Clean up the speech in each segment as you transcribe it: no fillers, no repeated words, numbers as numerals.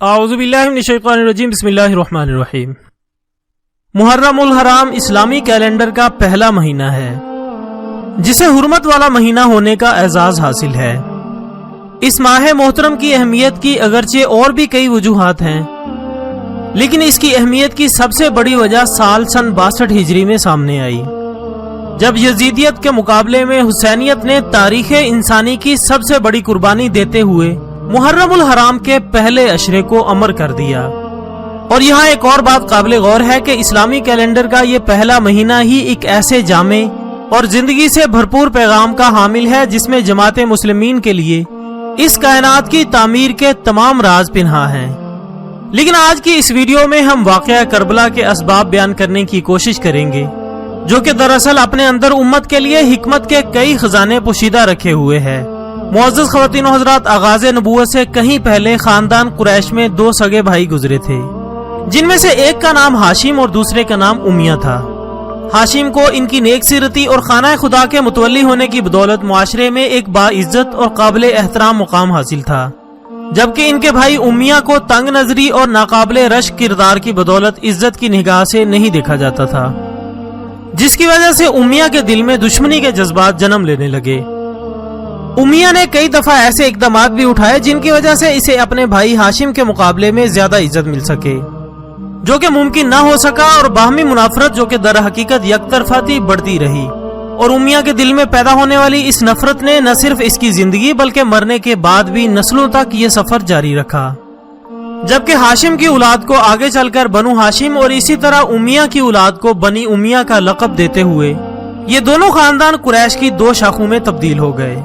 اعوذ باللہ من الشیطان الرجیم بسم اللہ الرحمن الرحیم۔ محرم الحرام اسلامی کیلنڈر کا پہلا مہینہ ہے جسے حرمت والا مہینہ ہونے کا اعزاز حاصل ہے۔ اس ماہ محترم کی اہمیت کی اگرچہ اور بھی کئی وجوہات ہیں، لیکن اس کی اہمیت کی سب سے بڑی وجہ سال سن 62 ہجری میں سامنے آئی، جب یزیدیت کے مقابلے میں حسینیت نے تاریخ انسانی کی سب سے بڑی قربانی دیتے ہوئے محرم الحرام کے پہلے عشرے کو امر کر دیا۔ اور یہاں ایک اور بات قابل غور ہے کہ اسلامی کیلنڈر کا یہ پہلا مہینہ ہی ایک ایسے جامع اور زندگی سے بھرپور پیغام کا حامل ہے جس میں جماعت مسلمین کے لیے اس کائنات کی تعمیر کے تمام راز پنہاں ہیں۔ لیکن آج کی اس ویڈیو میں ہم واقعہ کربلا کے اسباب بیان کرنے کی کوشش کریں گے، جو کہ دراصل اپنے اندر امت کے لیے حکمت کے کئی خزانے پوشیدہ رکھے ہوئے ہیں۔ معزز خواتین و حضرات، آغاز نبوت سے کہیں پہلے خاندان قریش میں 2 سگے بھائی گزرے تھے، جن میں سے ایک کا نام ہاشم اور دوسرے کا نام امیہ تھا۔ ہاشم کو ان کی نیک سیرتی اور خانہ خدا کے متولی ہونے کی بدولت معاشرے میں ایک باعزت اور قابل احترام مقام حاصل تھا، جبکہ ان کے بھائی امیہ کو تنگ نظری اور ناقابل رشک کردار کی بدولت عزت کی نگاہ سے نہیں دیکھا جاتا تھا، جس کی وجہ سے امیہ کے دل میں دشمنی کے جذبات جنم لینے لگے۔ امیہ نے کئی دفعہ ایسے اقدامات بھی اٹھائے جن کی وجہ سے اسے اپنے بھائی ہاشم کے مقابلے میں زیادہ عزت مل سکے، جو کہ ممکن نہ ہو سکا، اور باہمی منافرت جو کہ در حقیقت یک طرفہ تھی بڑھتی رہی، اور امیہ کے دل میں پیدا ہونے والی اس نفرت نے نہ صرف اس کی زندگی بلکہ مرنے کے بعد بھی نسلوں تک یہ سفر جاری رکھا، جبکہ ہاشم کی اولاد کو آگے چل کر بنو ہاشم اور اسی طرح امیہ کی اولاد کو بنی امیہ کا لقب دیتے ہوئے یہ دونوں خاندان قریش کی 2 شاخوں میں تبدیل ہو گئے۔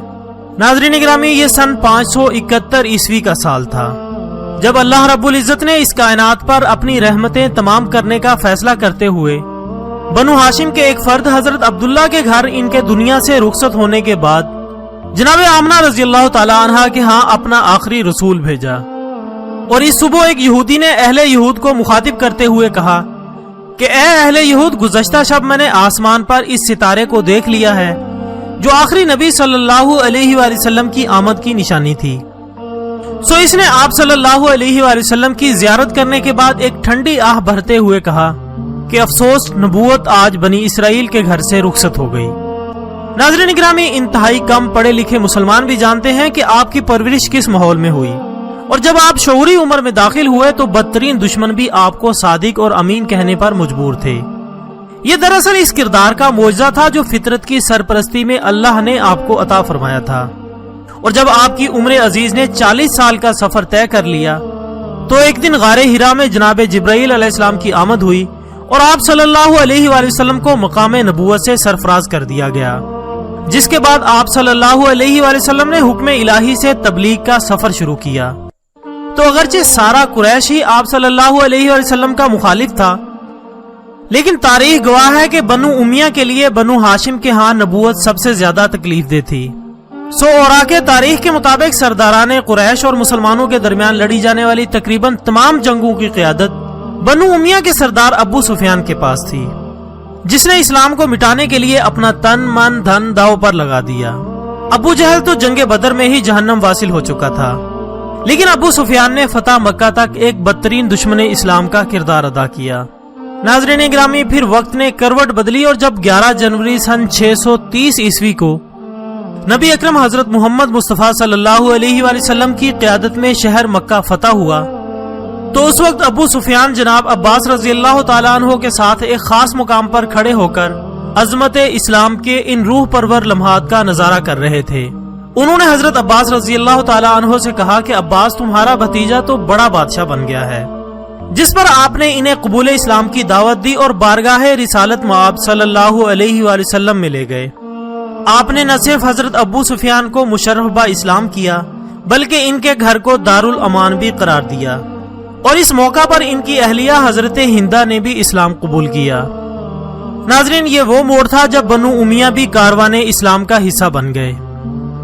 ناظرین گرامی، یہ سن 571 عیسوی کا سال تھا جب اللہ رب العزت نے اس کائنات پر اپنی رحمتیں تمام کرنے کا فیصلہ کرتے ہوئے بنو ہاشم کے ایک فرد حضرت عبداللہ کے گھر ان کے دنیا سے رخصت ہونے کے بعد جناب آمنہ رضی اللہ تعالی عنہ کے ہاں اپنا آخری رسول بھیجا۔ اور اس صبح ایک یہودی نے اہل یہود کو مخاطب کرتے ہوئے کہا کہ اے اہل یہود، گزشتہ شب میں نے آسمان پر اس ستارے کو دیکھ لیا ہے جو آخری نبی صلی اللہ علیہ وآلہ وسلم کی آمد کی نشانی تھی۔ سو اس نے آپ صلی اللہ علیہ وآلہ وسلم کی زیارت کرنے کے بعد ایک ٹھنڈی آہ بھرتے ہوئے کہا کہ افسوس، نبوت آج بنی اسرائیل کے گھر سے رخصت ہو گئی۔ ناظرین گرامی، انتہائی کم پڑھے لکھے مسلمان بھی جانتے ہیں کہ آپ کی پرورش کس ماحول میں ہوئی، اور جب آپ شعوری عمر میں داخل ہوئے تو بدترین دشمن بھی آپ کو صادق اور امین کہنے پر مجبور تھے۔ یہ دراصل اس کردار کا معجزہ تھا جو فطرت کی سرپرستی میں اللہ نے آپ کو عطا فرمایا تھا۔ اور جب آپ کی عمر عزیز نے 40 سال کا سفر طے کر لیا تو ایک دن غار حرا میں جناب جبرائیل علیہ السلام کی آمد ہوئی اور آپ صلی اللہ علیہ وآلہ وسلم کو مقام نبوت سے سرفراز کر دیا گیا، جس کے بعد آپ صلی اللہ علیہ وآلہ وسلم نے حکم الہی سے تبلیغ کا سفر شروع کیا۔ تو اگرچہ سارا قریش ہی آپ صلی اللہ علیہ وآلہ وسلم کا مخالف تھا، لیکن تاریخ گواہ ہے کہ بنو امیہ کے لیے بنو ہاشم کے ہاں نبوت سب سے زیادہ تکلیف دہ تھی۔ سو اوراق تاریخ کے مطابق سرداران قریش اور مسلمانوں کے درمیان لڑی جانے والی تقریباً تمام جنگوں کی قیادت بنو امیہ کے سردار ابو سفیان کے پاس تھی، جس نے اسلام کو مٹانے کے لیے اپنا تن من دھن داؤ پر لگا دیا۔ ابو جہل تو جنگ بدر میں ہی جہنم واصل ہو چکا تھا، لیکن ابو سفیان نے فتح مکہ تک ایک بدترین دشمن اسلام کا کردار ادا کیا۔ ناظرین گرامی، پھر وقت نے کروٹ بدلی اور جب 11 جنوری سن 630 عیسوی کو نبی اکرم حضرت محمد مصطفیٰ صلی اللہ علیہ وآلہ وسلم کی قیادت میں شہر مکہ فتح ہوا تو اس وقت ابو سفیان جناب عباس رضی اللہ تعالیٰ عنہ کے ساتھ ایک خاص مقام پر کھڑے ہو کر عظمت اسلام کے ان روح پرور لمحات کا نظارہ کر رہے تھے۔ انہوں نے حضرت عباس رضی اللہ تعالیٰ عنہ سے کہا کہ عباس، تمہارا بھتیجا تو بڑا بادشاہ بن گیا ہے، جس پر آپ نے انہیں قبول اسلام کی دعوت دی اور بارگاہ رسالت مآب صلی اللہ علیہ وآلہ وسلم میں لے گئے۔ آپ نے نہ صرف حضرت ابو سفیان کو مشرف با اسلام کیا بلکہ ان کے گھر کو دارالامان بھی قرار دیا، اور اس موقع پر ان کی اہلیہ حضرت ہندہ نے بھی اسلام قبول کیا۔ ناظرین، یہ وہ موڑ تھا جب بنو امیہ بھی کاروان اسلام کا حصہ بن گئے،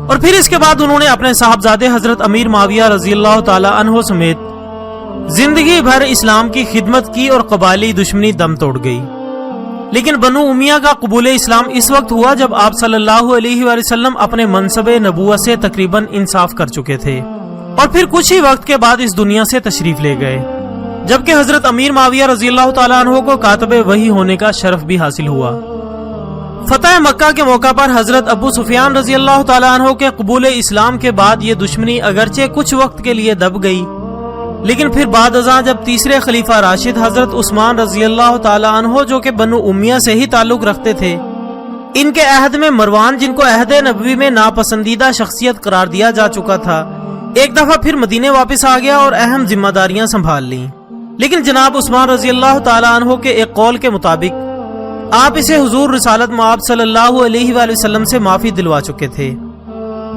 اور پھر اس کے بعد انہوں نے اپنے صاحبزادے حضرت امیر معاویہ رضی اللہ تعالی عنہ سمیت زندگی بھر اسلام کی خدمت کی اور قبائلی دشمنی دم توڑ گئی۔ لیکن بنو امیہ کا قبول اسلام اس وقت ہوا جب آپ صلی اللہ علیہ وآلہ وسلم اپنے منصب نبوت سے تقریباً انصاف کر چکے تھے، اور پھر کچھ ہی وقت کے بعد اس دنیا سے تشریف لے گئے، جبکہ حضرت امیر معاویہ رضی اللہ تعالیٰ عنہ کو کاتب وحی ہونے کا شرف بھی حاصل ہوا۔ فتح مکہ کے موقع پر حضرت ابو سفیان رضی اللہ تعالیٰ عنہ کے قبول اسلام کے بعد یہ دشمنی اگرچہ کچھ وقت کے لیے دب گئی، لیکن پھر بعد ازاں جب تیسرے خلیفہ راشد حضرت عثمان رضی اللہ تعالیٰ عنہ جو کہ بنو امیہ سے ہی تعلق رکھتے تھے، ان کے عہد میں مروان، جن کو عہد نبوی میں ناپسندیدہ شخصیت قرار دیا جا چکا تھا، ایک دفعہ پھر مدینے واپس آ گیا اور اہم ذمہ داریاں سنبھال لیں۔ لیکن جناب عثمان رضی اللہ تعالیٰ عنہ کے ایک قول کے مطابق آپ اسے حضور رسالت مآب صلی اللہ علیہ وآلہ وسلم سے معافی دلوا چکے تھے،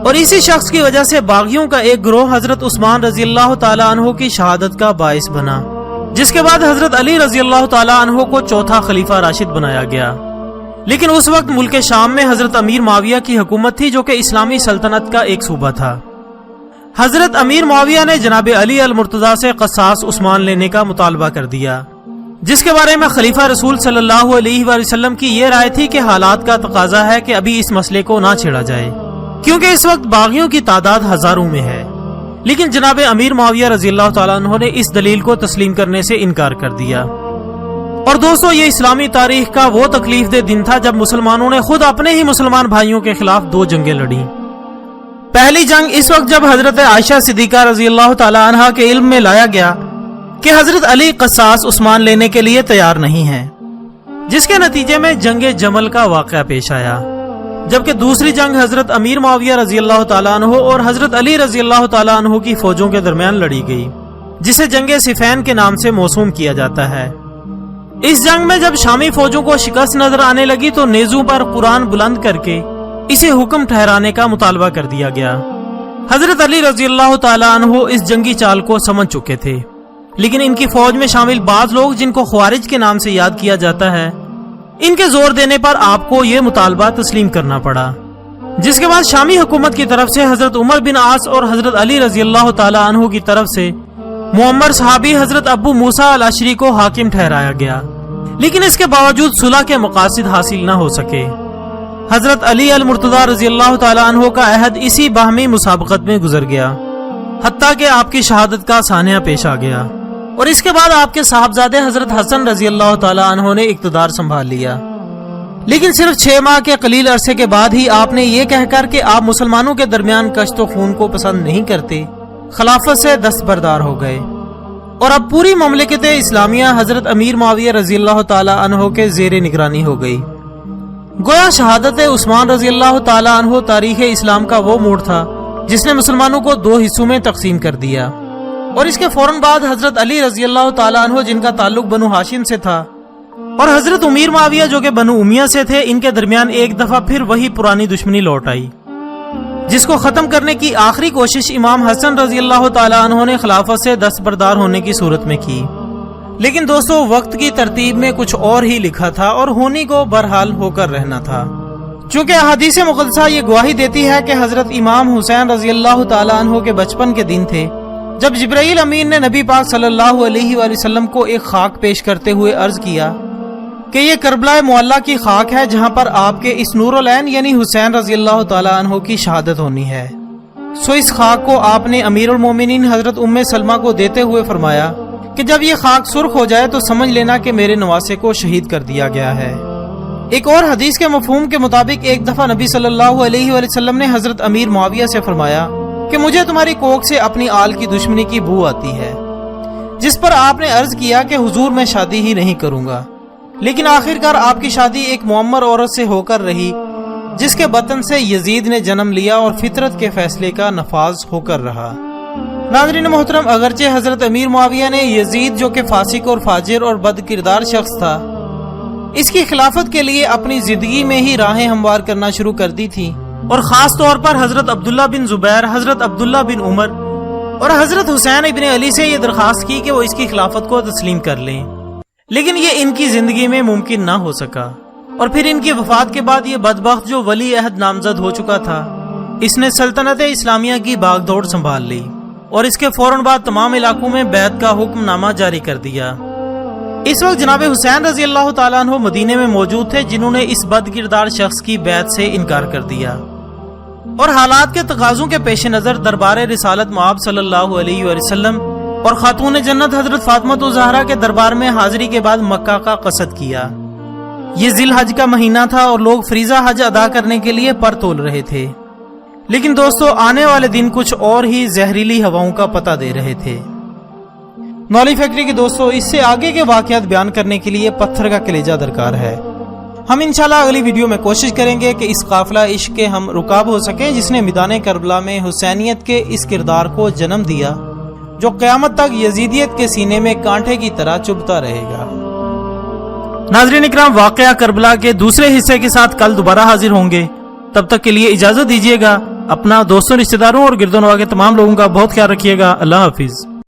اور اسی شخص کی وجہ سے باغیوں کا ایک گروہ حضرت عثمان رضی اللہ تعالیٰ عنہ کی شہادت کا باعث بنا، جس کے بعد حضرت علی رضی اللہ تعالیٰ عنہ کو چوتھا خلیفہ راشد بنایا گیا۔ لیکن اس وقت ملک شام میں حضرت امیر معاویہ کی حکومت تھی، جو کہ اسلامی سلطنت کا ایک صوبہ تھا۔ حضرت امیر معاویہ نے جناب علی المرتضیٰ سے قصاص عثمان لینے کا مطالبہ کر دیا، جس کے بارے میں خلیفہ رسول صلی اللہ علیہ وآلہ وسلم کی یہ رائے تھی کہ حالات کا تقاضا ہے کہ ابھی اس مسئلے کو نہ چھیڑا جائے، کیونکہ اس وقت باغیوں کی تعداد ہزاروں میں ہے۔ لیکن جناب امیر معاویہ رضی اللہ تعالیٰ عنہ نے اس دلیل کو تسلیم کرنے سے انکار کر دیا۔ اور دوستو، یہ اسلامی تاریخ کا وہ تکلیف دہ دن تھا جب مسلمانوں نے خود اپنے ہی مسلمان بھائیوں کے خلاف دو جنگیں لڑیں۔ پہلی جنگ اس وقت جب حضرت عائشہ صدیقہ رضی اللہ تعالی عنہا کے علم میں لایا گیا کہ حضرت علی قصاص عثمان لینے کے لیے تیار نہیں ہیں، جس کے نتیجے میں جنگ جمل کا واقعہ پیش آیا، جبکہ دوسری جنگ حضرت امیر معاویہ رضی اللہ تعالیٰ عنہ اور حضرت علی رضی اللہ تعالیٰ عنہ کی فوجوں کے درمیان لڑی گئی، جسے جنگ صفین کے نام سے موسوم کیا جاتا ہے۔ اس جنگ میں جب شامی فوجوں کو شکست نظر آنے لگی تو نیزوں پر قرآن بلند کر کے اسے حکم ٹھہرانے کا مطالبہ کر دیا گیا۔ حضرت علی رضی اللہ تعالیٰ عنہ اس جنگی چال کو سمجھ چکے تھے، لیکن ان کی فوج میں شامل بعض لوگ، جن کو خوارج کے نام سے یاد کیا جاتا ہے، ان کے زور دینے پر آپ کو یہ مطالبہ تسلیم کرنا پڑا، جس کے بعد شامی حکومت کی طرف سے حضرت عمر بن عاص اور حضرت علی رضی اللہ تعالیٰ عنہ کی طرف سے معمر صحابی حضرت ابو موسیٰ الاشری کو حاکم ٹھہرایا گیا، لیکن اس کے باوجود صلح کے مقاصد حاصل نہ ہو سکے۔ حضرت علی المرتضیٰ رضی اللہ تعالیٰ عنہ کا عہد اسی باہمی مسابقت میں گزر گیا، حتیٰ کہ آپ کی شہادت کا سانحہ پیش آ گیا، اور اس کے بعد آپ کے صاحبزادے حضرت حسن رضی اللہ تعالیٰ عنہ نے اقتدار سنبھال لیا۔ لیکن صرف 6 ماہ کے قلیل عرصے کے بعد ہی آپ نے یہ کہہ کر کہ آپ مسلمانوں کے درمیان کشت و خون کو پسند نہیں کرتے، خلافت سے دستبردار ہو گئے، اور اب پوری مملکت اسلامیہ حضرت امیر معاویہ رضی اللہ تعالیٰ عنہ کے زیر نگرانی ہو گئی۔ گویا شہادت عثمان رضی اللہ تعالیٰ عنہ تاریخ اسلام کا وہ موڑ تھا جس نے مسلمانوں کو 2 حصوں میں تقسیم کر دیا، اور اس کے فوراً بعد حضرت علی رضی اللہ تعالیٰ عنہ، جن کا تعلق بنو ہاشم سے تھا، اور حضرت امیر معاویہ جو کہ بنو امیہ سے تھے، ان کے درمیان ایک دفعہ پھر وہی پرانی دشمنی لوٹ آئی، جس کو ختم کرنے کی آخری کوشش امام حسن رضی اللہ تعالیٰ عنہ نے خلافت سے دستبردار ہونے کی صورت میں کی۔ لیکن دوستو، وقت کی ترتیب میں کچھ اور ہی لکھا تھا، اور ہونی کو برحال ہو کر رہنا تھا، چونکہ احادیث مقدسہ یہ گواہی دیتی ہے کہ حضرت امام حسین رضی اللہ تعالیٰ عنہ کے بچپن کے دن تھے جب جبرائیل امین نے نبی پاک صلی اللہ علیہ وآلہ وسلم کو ایک خاک پیش کرتے ہوئے عرض کیا کہ یہ کربلا معلیٰ کی خاک ہے، جہاں پر آپ کے اس نور العین یعنی حسین رضی اللہ تعالیٰ عنہ کی شہادت ہونی ہے۔ سو اس خاک کو آپ نے امیر المومنین حضرت ام سلمہ کو دیتے ہوئے فرمایا کہ جب یہ خاک سرخ ہو جائے تو سمجھ لینا کہ میرے نواسے کو شہید کر دیا گیا ہے۔ ایک اور حدیث کے مفہوم کے مطابق ایک دفعہ نبی صلی اللہ علیہ وآلہ وسلم نے حضرت امیر معاویہ سے فرمایا کہ مجھے تمہاری کوکھ سے اپنی آل کی دشمنی کی بو آتی ہے، جس پر آپ نے عرض کیا کہ حضور میں شادی ہی نہیں کروں گا، لیکن آخرکار آپ کی شادی ایک معمر عورت سے ہو کر رہی، جس کے بطن سے یزید نے جنم لیا اور فطرت کے فیصلے کا نفاذ ہو کر رہا۔ ناظرین محترم، اگرچہ حضرت امیر معاویہ نے یزید جو کہ فاسق اور فاجر اور بد کردار شخص تھا، اس کی خلافت کے لیے اپنی زندگی میں ہی راہیں ہموار کرنا شروع کر دی تھی، اور خاص طور پر حضرت عبداللہ بن زبیر، حضرت عبداللہ بن عمر اور حضرت حسین ابن علی سے یہ درخواست کی کہ وہ اس کی خلافت کو تسلیم کر لیں، لیکن یہ ان کی زندگی میں ممکن نہ ہو سکا، اور پھر ان کی وفات کے بعد یہ بدبخت جو ولی عہد نامزد ہو چکا تھا، اس نے سلطنت اسلامیہ کی باغ دوڑ سنبھال لی، اور اس کے فوراً بعد تمام علاقوں میں بیعت کا حکم نامہ جاری کر دیا۔ اس وقت جناب حسین رضی اللہ تعالیٰ عنہ مدینے میں موجود تھے، جنہوں نے اس بد کردار شخص کی بیعت سے انکار کر دیا۔ اور حالات کے تقاضوں کے پیش نظر دربار رسالت مآب صلی اللہ علیہ وسلم اور خاتون جنت حضرت فاطمہ الزہرا کے دربار میں حاضری کے بعد مکہ کا قصد کیا۔ یہ ذی الحج کا مہینہ تھا اور لوگ فریضہ حج ادا کرنے کے لیے پر تول رہے تھے، لیکن دوستو آنے والے دن کچھ اور ہی زہریلی ہواؤں کا پتہ دے رہے تھے۔ نولی فیکٹری کے دوستو اس سے آگے کے واقعات بیان کرنے کے لیے پتھر کا کلیجہ درکار ہے۔ ہم انشاءاللہ اگلی ویڈیو میں کوشش کریں گے کہ اس قافلہ عشق کے ہم رکاب ہو سکیں جس نے میدان کربلا میں حسینیت کے اس کردار کو جنم دیا جو قیامت تک یزیدیت کے سینے میں کانٹے کی طرح چبھتا رہے گا۔ ناظرین اکرام، واقعہ کربلا کے دوسرے حصے کے ساتھ کل دوبارہ حاضر ہوں گے، تب تک کے لیے اجازت دیجیے گا۔ اپنا دوستوں، رشتہ داروں اور گرد و نواح کے تمام لوگوں کا بہت خیال رکھیے گا۔ اللہ حافظ۔